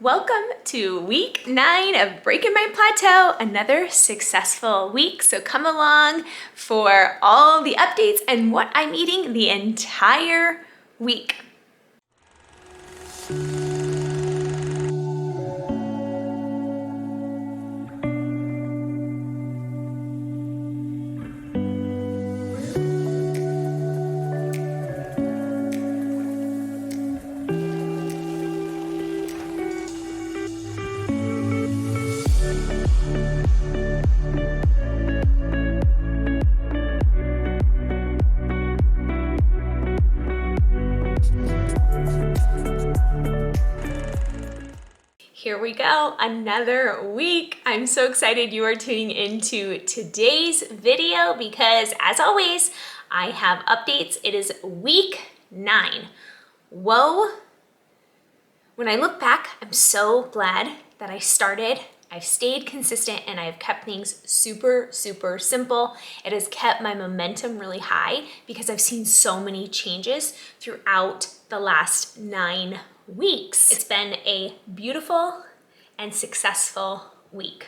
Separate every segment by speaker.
Speaker 1: Welcome to week 9 of Breaking My Plateau, another successful week. So come along for all the updates and what I'm eating the entire week. Here we go, another week. I'm so excited you are tuning into today's video because, as always, I have updates. It is week 9. Whoa. When I look back, I'm so glad that I started. I've stayed consistent and I've kept things super simple. It has kept my momentum really high because I've seen so many changes throughout the last 9 weeks. It's been a beautiful and successful week.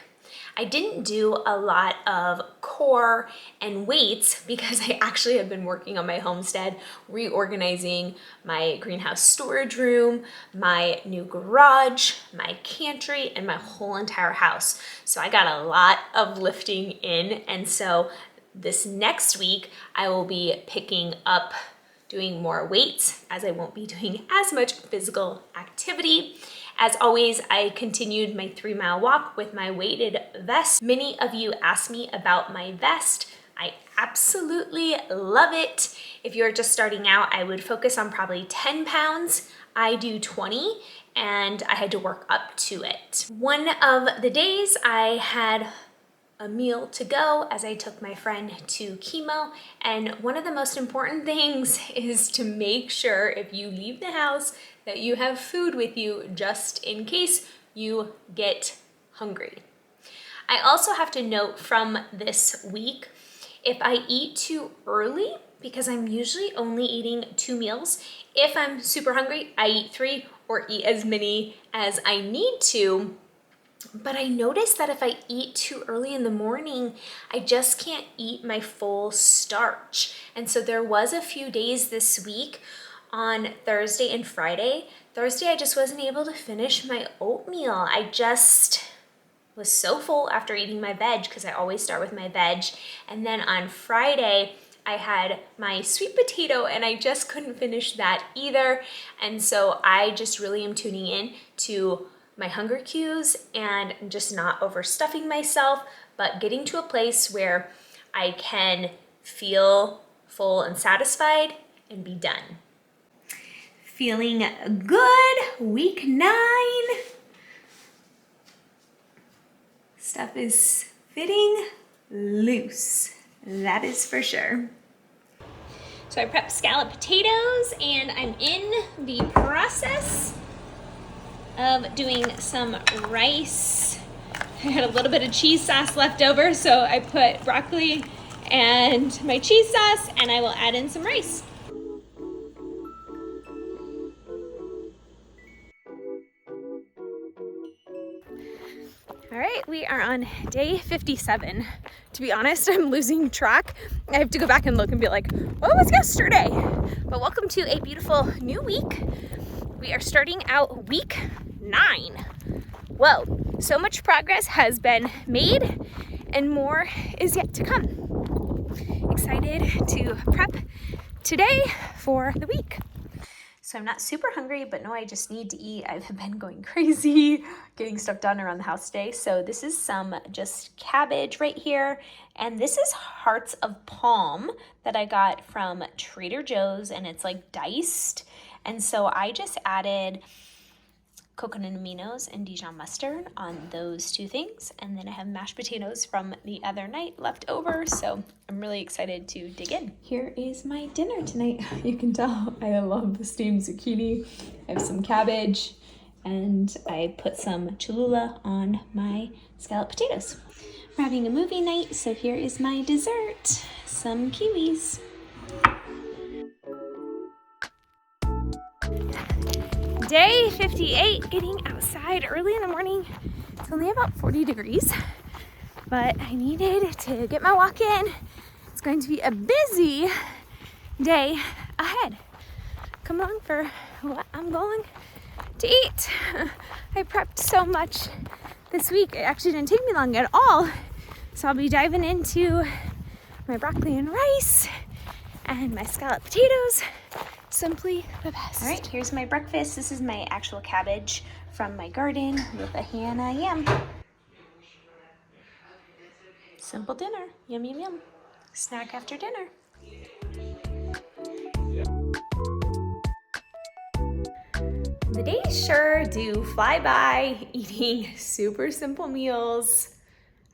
Speaker 1: I didn't do a lot of core and weights because I actually have been working on my homestead, reorganizing my greenhouse storage room, my new garage, my pantry, and my whole entire house. So I got a lot of lifting in, and so this next week I will be picking up doing more weights as I won't be doing as much physical activity. As always, I continued my 3-mile walk with my weighted vest. Many of you asked me about my vest. I absolutely love it. If you're just starting out, I would focus on probably 10 pounds. I do 20 and I had to work up to it. One of the days I had a meal to go as I took my friend to chemo. And one of the most important things is to make sure if you leave the house that you have food with you just in case you get hungry. I also have to note from this week, if I eat too early, because I'm usually only eating 2 meals, if I'm super hungry, I eat 3 or eat as many as I need to. But I noticed that if I eat too early in the morning, I just can't eat my full starch. And so there was a few days this week on Thursday and Friday. Thursday, I just wasn't able to finish my oatmeal. I just was so full after eating my veg because I always start with my veg. And then on Friday, I had my sweet potato and I just couldn't finish that either. And so I just really am tuning in to my hunger cues and just not overstuffing myself, but getting to a place where I can feel full and satisfied and be done. Feeling good, week 9. Stuff is fitting loose, that is for sure. So I prepped scalloped potatoes and I'm in the process of doing some rice. I had a little bit of cheese sauce left over, so I put broccoli and my cheese sauce, and I will add in some rice. All right, we are on day 57. To be honest, I'm losing track. I have to go back and look and be like, what was yesterday? But welcome to a beautiful new week. We are starting out week 9. Whoa, so much progress has been made and more is yet to come. Excited to prep today for the week. So I'm not super hungry, but no, I just need to eat. I've been going crazy getting stuff done around the house today. So this is some just cabbage right here. And this is hearts of palm that I got from Trader Joe's, and it's like diced. And so I just added coconut aminos and Dijon mustard on those 2 things. And then I have mashed potatoes from the other night left over. So I'm really excited to dig in. Here is my dinner tonight. You can tell I love the steamed zucchini. I have some cabbage and I put some Cholula on my scalloped potatoes. We're having a movie night, so here is my dessert, some kiwis. Day 58, getting outside early in the morning. It's only about 40 degrees, but I needed to get my walk in. It's going to be a busy day ahead. Come along for what I'm going to eat. I prepped so much this week. It actually didn't take me long at all. So I'll be diving into my broccoli and rice and my scalloped potatoes. Simply the best. All right, here's my breakfast. This is my actual cabbage from my garden with a Hannah yam. Simple dinner. Yum, yum, yum. Snack after dinner. The days sure do fly by eating super simple meals.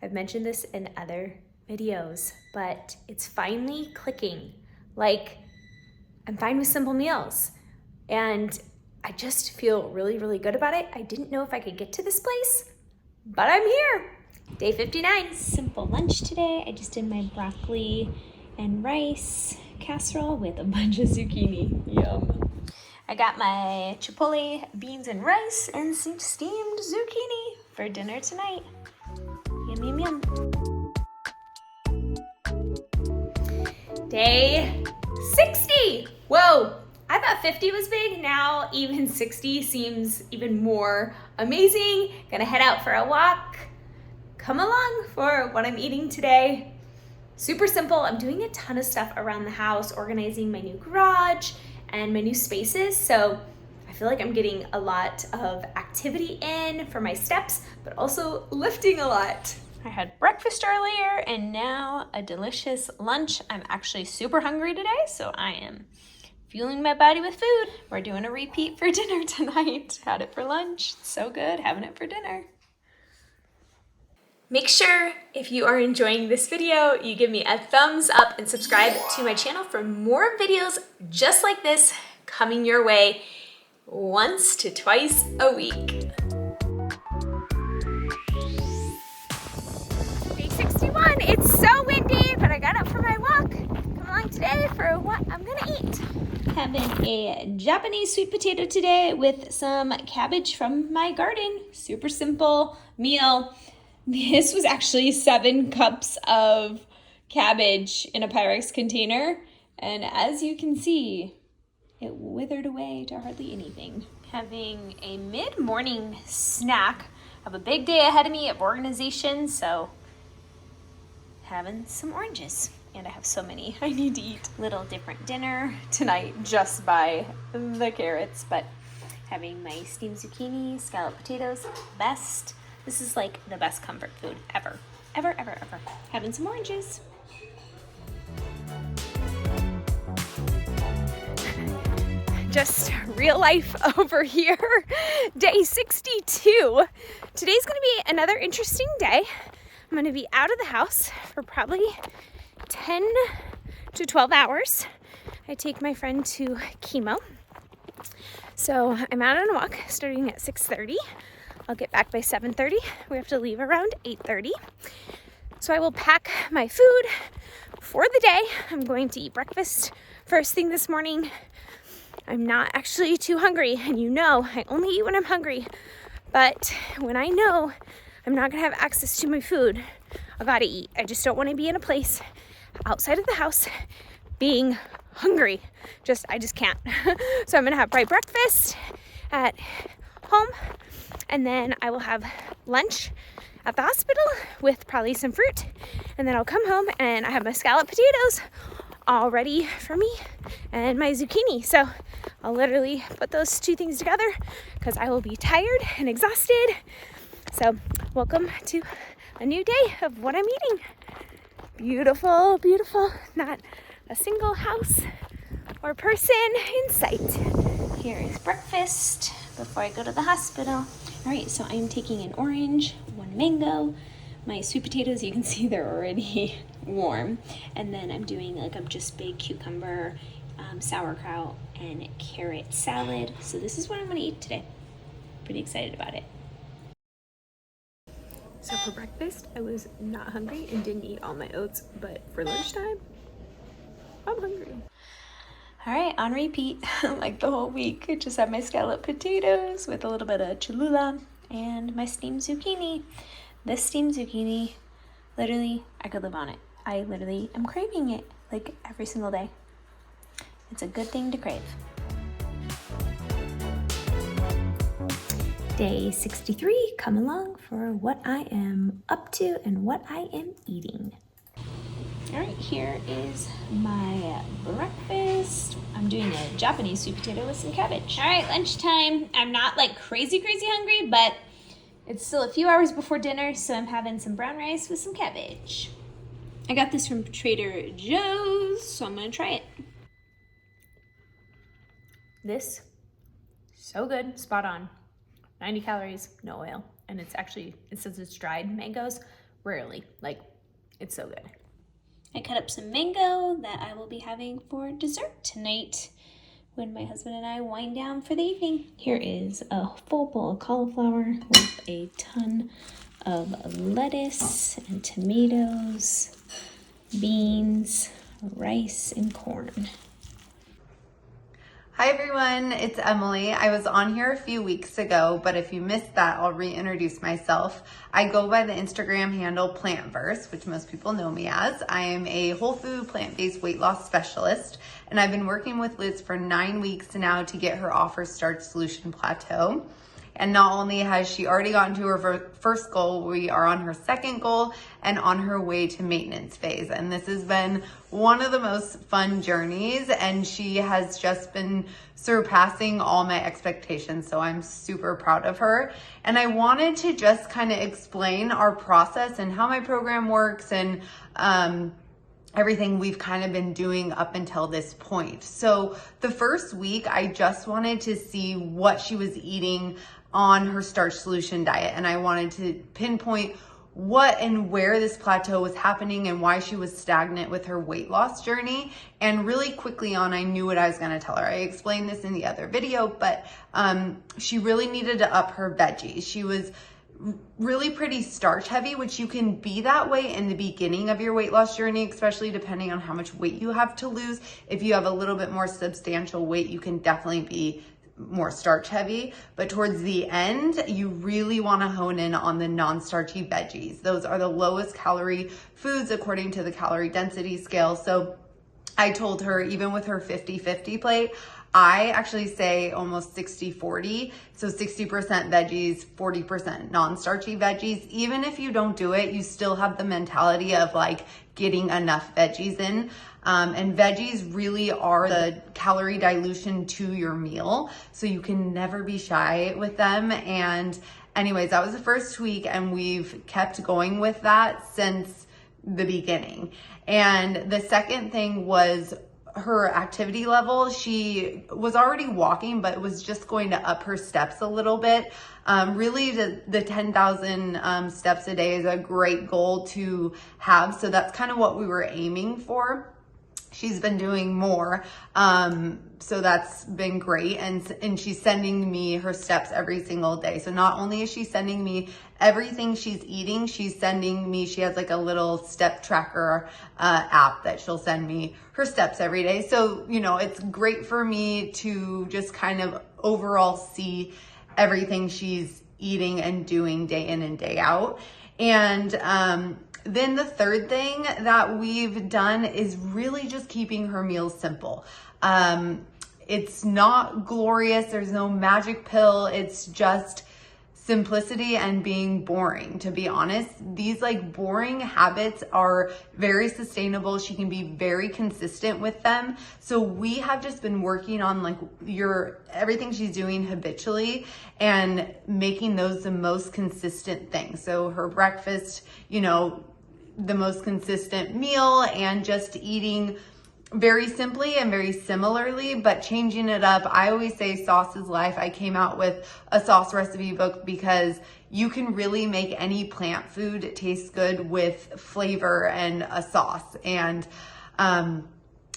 Speaker 1: I've mentioned this in other videos, but it's finally clicking. Like, I'm fine with simple meals, and I just feel really, really good about it. I didn't know if I could get to this place, but I'm here. Day 59. Simple lunch today. I just did my broccoli and rice casserole with a bunch of zucchini. Yum. I got my chipotle beans and rice and some steamed zucchini for dinner tonight. Yum, yum, yum. Day 60. Whoa, I thought 50 was big. Now even 60 seems even more amazing. Gonna head out for a walk. Come along for what I'm eating today. Super simple. I'm doing a ton of stuff around the house, organizing my new garage and my new spaces. So I feel like I'm getting a lot of activity in for my steps, but also lifting a lot. I had breakfast earlier and now a delicious lunch. I'm actually super hungry today, so I am fueling my body with food. We're doing a repeat for dinner tonight. Had it for lunch. So good, having it for dinner. Make sure if you are enjoying this video, you give me a thumbs up and subscribe to my channel for more videos just like this coming your way once to twice a week. Day 61, it's so windy, but I got up for my walk. Come along today for what I'm gonna eat. Having a Japanese sweet potato today with some cabbage from my garden. Super simple meal. This was actually 7 cups of cabbage in a Pyrex container. And as you can see, it withered away to hardly anything. Having a mid-morning snack. I have a big day ahead of me of organization, so having some oranges. And I have so many I need to eat. Little different dinner tonight just by the carrots, but having my steamed zucchini, scalloped potatoes, best. This is like the best comfort food ever, ever, ever, ever. Having some oranges. Just real life over here. Day 62. Today's gonna be another interesting day. I'm gonna be out of the house for probably 10 to 12 hours. I take my friend to chemo. So I'm out on a walk starting at 6:30. I'll get back by 7:30. We have to leave around 8:30. So I will pack my food for the day. I'm going to eat breakfast first thing this morning. I'm not actually too hungry, and you know I only eat when I'm hungry. But when I know I'm not gonna have access to my food, I gotta eat. I just don't wanna be in a place outside of the house being hungry. I just can't. So I'm gonna have my breakfast at home, and then I will have lunch at the hospital with probably some fruit, and then I'll come home and I have my scalloped potatoes all ready for me and my zucchini. So I'll literally put those two things together because I will be tired and exhausted. So welcome to a new day of what I'm eating. Beautiful, beautiful. Not a single house or person in sight. Here is breakfast before I go to the hospital. All right, so I'm taking an orange, 1 mango, my sweet potatoes, you can see they're already warm. And then I'm doing like a just big cucumber, sauerkraut, and carrot salad. So this is what I'm gonna eat today. Pretty excited about it. So for breakfast, I was not hungry and didn't eat all my oats, but for lunchtime, I'm hungry. All right, on repeat, like the whole week. I just have my scalloped potatoes with a little bit of Cholula and my steamed zucchini. This steamed zucchini, literally, I could live on it. I literally am craving it like every single day. It's a good thing to crave. Day 63, come along for what I am up to and what I am eating. All right, here is my breakfast. I'm doing a Japanese sweet potato with some cabbage. All right, lunchtime. I'm not like crazy hungry, but it's still a few hours before dinner, so I'm having some brown rice with some cabbage. I got this from Trader Joe's, so I'm gonna try it. This, so good, spot on. 90 calories, no oil. And it's actually, it says it's dried mangoes, rarely, like it's so good. I cut up some mango that I will be having for dessert tonight when my husband and I wind down for the evening. Here is a full bowl of cauliflower with a ton of lettuce and tomatoes, beans, rice, and corn.
Speaker 2: Hi everyone, it's Emily. I was on here a few weeks ago, but if you missed that, I'll reintroduce myself. I go by the Instagram handle Plantverse, which most people know me as. I am a whole food plant-based weight loss specialist, and I've been working with Liz for 9 weeks now to get her off her Starch Solution plateau. And not only has she already gotten to her first goal, we are on her second goal and on her way to maintenance phase. And this has been one of the most fun journeys, and she has just been surpassing all my expectations. So I'm super proud of her. And I wanted to just kind of explain our process and how my program works and everything we've kind of been doing up until this point. So the first week, I just wanted to see what she was eating on her Starch Solution diet. And I wanted to pinpoint what and where this plateau was happening and why she was stagnant with her weight loss journey. And really quickly on, I knew what I was gonna tell her. I explained this in the other video, but she really needed to up her veggies. She was really pretty starch heavy, which you can be that way in the beginning of your weight loss journey, especially depending on how much weight you have to lose. If you have a little bit more substantial weight, you can definitely be more starch heavy, but towards the end, you really want to hone in on the non-starchy veggies. Those are the lowest calorie foods according to the calorie density scale. So I told her, even with her 50-50 plate, I actually say almost 60-40. So 60% veggies, 40% non-starchy veggies. Even if you don't do it, you still have the mentality of like getting enough veggies in. And veggies really are the calorie dilution to your meal. So you can never be shy with them. And anyways, that was the first week, and we've kept going with that since the beginning. And the second thing was her activity level. She was already walking, but was just going to up her steps a little bit. Really the 10,000 steps a day is a great goal to have. So that's kind of what we were aiming for. She's been doing more. So that's been great. And she's sending me her steps every single day. So not only is she sending me everything she's eating, she's sending me, she has like a little step tracker app that she'll send me her steps every day. So, you know, it's great for me to just kind of overall see everything she's eating and doing day in and day out. And then the third thing that we've done is really just keeping her meals simple. It's not glorious. There's no magic pill. It's just simplicity and being boring. To be honest, these like boring habits are very sustainable. She can be very consistent with them. So we have just been working on like everything she's doing habitually and making those the most consistent things. So her breakfast, you know, the most consistent meal, and just eating very simply and very similarly, but changing it up. I always say sauce is life. I came out with a sauce recipe book because you can really make any plant food taste good with flavor and a sauce. And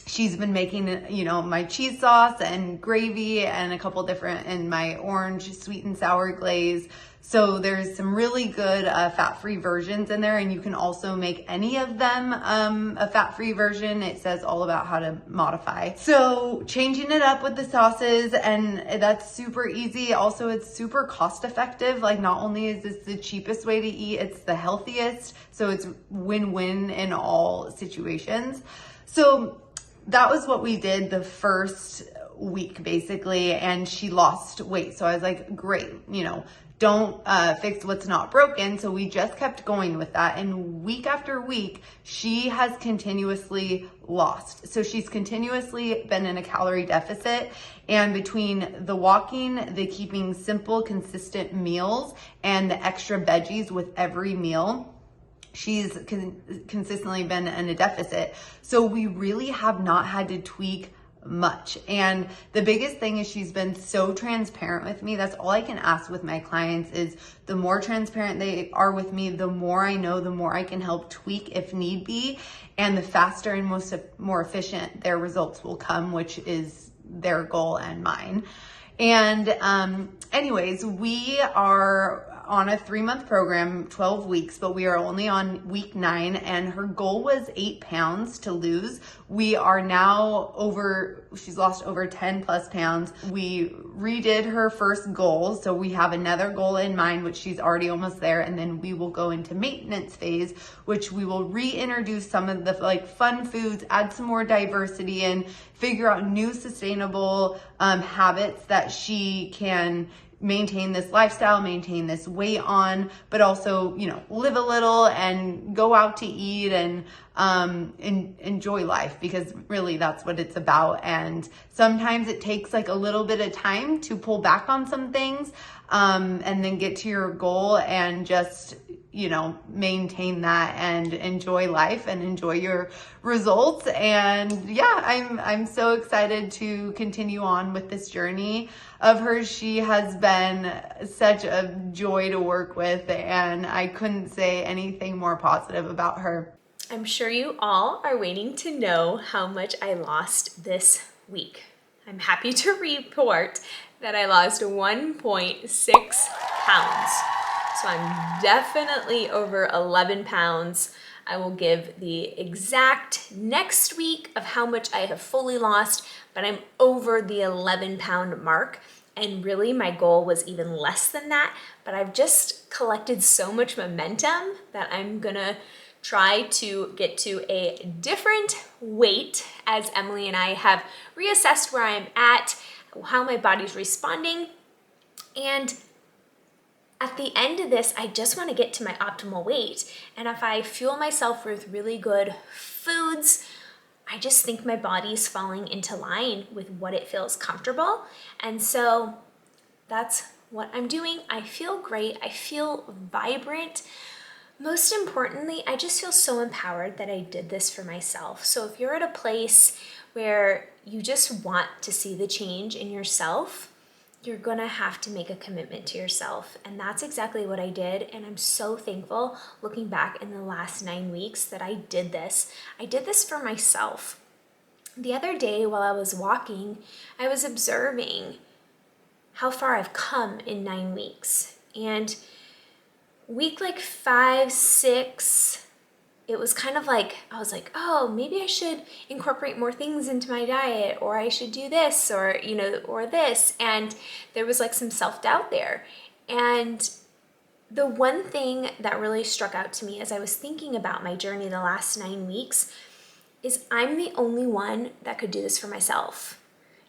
Speaker 2: she's been making, you know, my cheese sauce and gravy and a couple different, and my orange sweet and sour glaze. So there's some really good fat-free versions in there, and you can also make any of them a fat-free version. It says all about how to modify. So changing it up with the sauces, and that's super easy. Also, it's super cost effective. Like, not only is this the cheapest way to eat, it's the healthiest. So it's win-win in all situations. So that was what we did the first week basically, and she lost weight. So I was like, great, don't fix what's not broken. So we just kept going with that. And week after week, she has continuously lost. So she's continuously been in a calorie deficit. And between the walking, the keeping simple, consistent meals, and the extra veggies with every meal, she's consistently been in a deficit. So we really have not had to tweak much. And the biggest thing is she's been so transparent with me. That's all I can ask with my clients, is the more transparent they are with me, the more I know, the more I can help tweak if need be, and the faster and more efficient their results will come, which is their goal and mine. And anyways, we are on a 3-month program, 12 weeks, but we are only on week 9, and her goal was 8 pounds to lose. We are now she's lost over 10 plus pounds. We redid her first goal, so we have another goal in mind, which she's already almost there, and then we will go into maintenance phase, which we will reintroduce some of the fun foods, add some more diversity, and figure out new sustainable habits that she can maintain this lifestyle, maintain this weight on, but also, live a little and go out to eat and enjoy life, because really that's what it's about. And sometimes it takes a little bit of time to pull back on some things and then get to your goal and just maintain that and enjoy life and enjoy your results. And yeah, I'm so excited to continue on with this journey of hers. She has been such a joy to work with, and I couldn't say anything more positive about her.
Speaker 1: I'm sure you all are waiting to know how much I lost this week. I'm happy to report that I lost 1.6 pounds. So I'm definitely over 11 pounds. I will give the exact next week of how much I have fully lost, but I'm over the 11-pound mark. And really my goal was even less than that, but I've just collected so much momentum that I'm gonna try to get to a different weight as Emily and I have reassessed where I'm at, how my body's responding, and at the end of this, I just want to get to my optimal weight. And if I fuel myself with really good foods, I just think my body's falling into line with what it feels comfortable. And so that's what I'm doing. I feel great. I feel vibrant. Most importantly, I just feel so empowered that I did this for myself. So if you're at a place where you just want to see the change in yourself, you're gonna have to make a commitment to yourself. And that's exactly what I did. And I'm so thankful looking back in the last 9 weeks that I did this. I did this for myself. The other day while I was walking, I was observing how far I've come in 9 weeks. And week 5, 6, it was kind of I was like, oh, maybe I should incorporate more things into my diet, or I should do this, or, or this. And there was some self-doubt there. And the one thing that really struck out to me as I was thinking about my journey the last 9 weeks is I'm the only one that could do this for myself.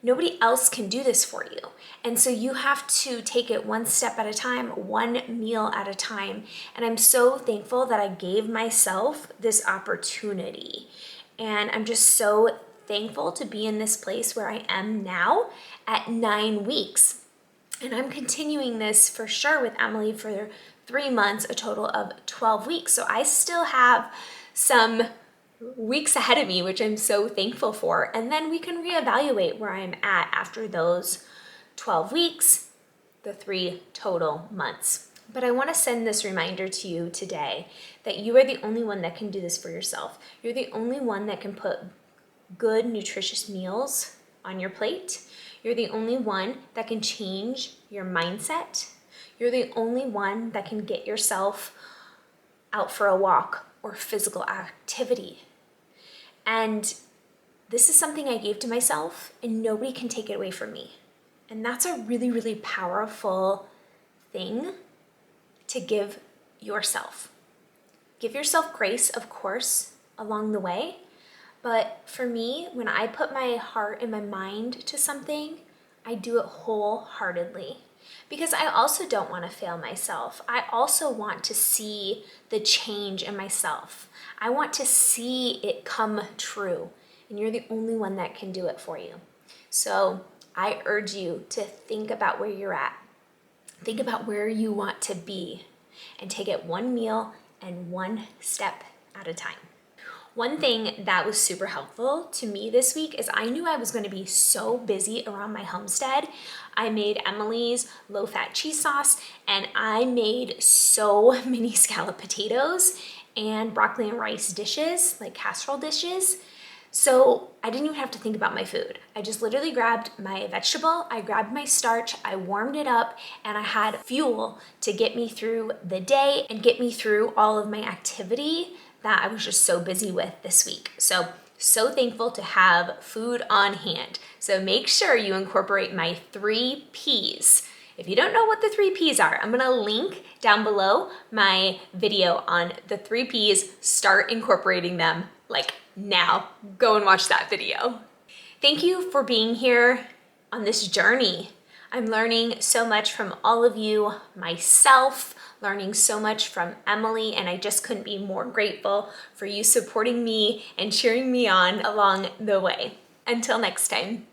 Speaker 1: Nobody else can do this for you. And so you have to take it one step at a time, one meal at a time. And I'm so thankful that I gave myself this opportunity. And I'm just so thankful to be in this place where I am now at 9 weeks. And I'm continuing this for sure with Emily for 3 months, a total of 12 weeks. So I still have some weeks ahead of me, which I'm so thankful for. And then we can reevaluate where I'm at after those 12 weeks, the 3 total months. But I want to send this reminder to you today that you are the only one that can do this for yourself. You're the only one that can put good, nutritious meals on your plate. You're the only one that can change your mindset. You're the only one that can get yourself out for a walk or physical activity. And this is something I gave to myself, and nobody can take it away from me. And that's a really, really powerful thing to give yourself. Give yourself grace, of course, along the way. But for me, when I put my heart and my mind to something, I do it wholeheartedly. Because I also don't want to fail myself. I also want to see the change in myself. I want to see it come true. And you're the only one that can do it for you. So I urge you to think about where you're at. Think about where you want to be and take it one meal and one step at a time. One thing that was super helpful to me this week is I knew I was going to be so busy around my homestead. I made Emily's low-fat cheese sauce, and I made so many scalloped potatoes and broccoli and rice dishes, like casserole dishes. So I didn't even have to think about my food. I just literally grabbed my vegetable, I grabbed my starch, I warmed it up, and I had fuel to get me through the day and get me through all of my activity that I was just so busy with this week. So thankful to have food on hand. So make sure you incorporate my 3 Ps. If you don't know what the 3 Ps are, I'm gonna link down below my video on the 3 Ps. Start incorporating them like now. Go and watch that video. Thank you for being here on this journey. I'm learning so much from all of you, myself, learning so much from Emily, and I just couldn't be more grateful for you supporting me and cheering me on along the way. Until next time.